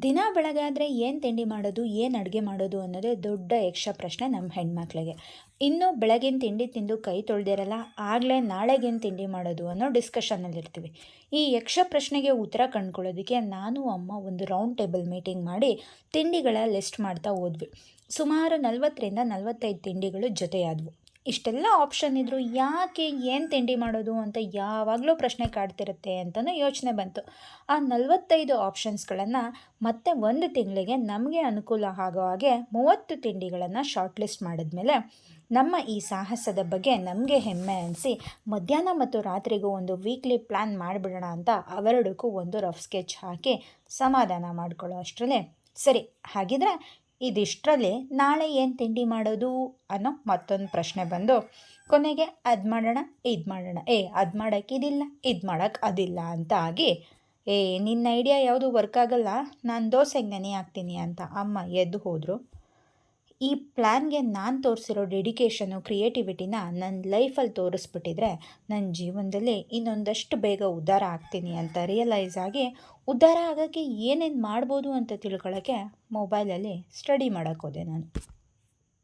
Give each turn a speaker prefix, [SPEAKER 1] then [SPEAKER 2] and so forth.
[SPEAKER 1] ದಿನ ಬೆಳಗಾದರೆ ಏನು ತಿಂಡಿ ಮಾಡೋದು, ಏನು ಅಡುಗೆ ಮಾಡೋದು ಅನ್ನೋದೇ ದೊಡ್ಡ ಯಕ್ಷ ಪ್ರಶ್ನೆ ನಮ್ಮ ಹೆಣ್ಮಕ್ಳಿಗೆ. ಇನ್ನೂ ಬೆಳಗಿನ ತಿಂಡಿ ತಿಂದು ಕೈ ತೊಳೆದಿರಲ್ಲ, ಆಗಲೇ ನಾಳೆಗೇನು ತಿಂಡಿ ಮಾಡೋದು ಅನ್ನೋ ಡಿಸ್ಕಷನ್ನಲ್ಲಿರ್ತೀವಿ. ಈ ಯಕ್ಷ ಪ್ರಶ್ನೆಗೆ ಉತ್ತರ ಕಂಡುಕೊಳ್ಳೋದಕ್ಕೆ ನಾನು ಅಮ್ಮ ಒಂದು ರೌಂಡ್ ಟೇಬಲ್ ಮೀಟಿಂಗ್ ಮಾಡಿ ತಿಂಡಿಗಳ ಲಿಸ್ಟ್ ಮಾಡ್ತಾ ಹೋದ್ವಿ. ಸುಮಾರು 40ರಿಂದ 45 ತಿಂಡಿಗಳು ಜೊತೆಯಾದವು. ಇಷ್ಟೆಲ್ಲ ಆಪ್ಷನ್ ಇದ್ದರೂ ಯಾಕೆ ಏನು ತಿಂಡಿ ಮಾಡೋದು ಅಂತ ಯಾವಾಗಲೂ ಪ್ರಶ್ನೆ ಕಾಡ್ತಿರುತ್ತೆ ಅಂತಲೂ ಯೋಚನೆ ಬಂತು. ಆ 45 ಆಪ್ಷನ್ಸ್ಗಳನ್ನು ಮತ್ತೆ ಒಂದು ತಿಂಗಳಿಗೆ ನಮಗೆ ಅನುಕೂಲ ಆಗೋ ಹಾಗೆ 30 ತಿಂಡಿಗಳನ್ನು ಶಾರ್ಟ್ ಲಿಸ್ಟ್ ಮಾಡಿದ್ಮೇಲೆ ನಮ್ಮ ಈ ಸಾಹಸದ ಬಗ್ಗೆ ನಮಗೆ ಹೆಮ್ಮೆ ಅನಿಸಿ ಮಧ್ಯಾಹ್ನ ಮತ್ತು ರಾತ್ರಿಗೂ ಒಂದು ವೀಕ್ಲಿ ಪ್ಲ್ಯಾನ್ ಮಾಡಿಬಿಡೋಣ ಅಂತ ಅವೆರಡಕ್ಕೂ ಒಂದು ರಫ್ ಸ್ಕೆಚ್ ಹಾಕಿ ಸಮಾಧಾನ ಮಾಡ್ಕೊಳ್ಳೋ ಅಷ್ಟರಲ್ಲೇ ಸರಿ, ಹಾಗಿದ್ರೆ ಇದಿಷ್ಟರಲ್ಲಿ ನಾಳೆ ಏನು ತಿಂಡಿ ಮಾಡೋದು ಅನ್ನೋ ಮತ್ತೊಂದು ಪ್ರಶ್ನೆ ಬಂದು ಕೊನೆಗೆ ಅದು ಮಾಡೋಣ ಇದು ಮಾಡೋಣ, ಅದು ಮಾಡೋಕ್ಕೆ ಇದಿಲ್ಲ, ಇದು ಮಾಡೋಕ್ಕೆ ಅದಿಲ್ಲ ಅಂತ ಆಗಿ ನಿನ್ನ ಐಡಿಯಾ ಯಾವುದು ವರ್ಕ್ ಆಗಲ್ಲ, ನಾನು ದೋಸೆಗೆ ನೆನೆ ಹಾಕ್ತೀನಿ ಅಂತ ಅಮ್ಮ ಎದ್ದು ಹೋದರು. ಈ ಪ್ಲ್ಯಾನ್ಗೆ ನಾನು ತೋರಿಸಿರೋ ಡೆಡಿಕೇಶನು ಕ್ರಿಯೇಟಿವಿಟಿನ ನನ್ನ ಲೈಫಲ್ಲಿ ತೋರಿಸ್ಬಿಟ್ಟಿದ್ರೆ ನನ್ನ ಜೀವನದಲ್ಲಿ ಇನ್ನೊಂದಷ್ಟು ಬೇಗ ಉದ್ಧಾರ ಆಗ್ತೀನಿ ಅಂತ ರಿಯಲೈಸ್ ಆಗಿ ಉದ್ಧಾರ ಆಗೋಕ್ಕೆ ಏನೇನು ಮಾಡ್ಬೋದು ಅಂತ ತಿಳ್ಕೊಳ್ಳೋಕ್ಕೆ ಮೊಬೈಲಲ್ಲಿ ಸ್ಟಡಿ ಮಾಡೋಕ್ಕೆ ಹೋದೆ ನಾನು.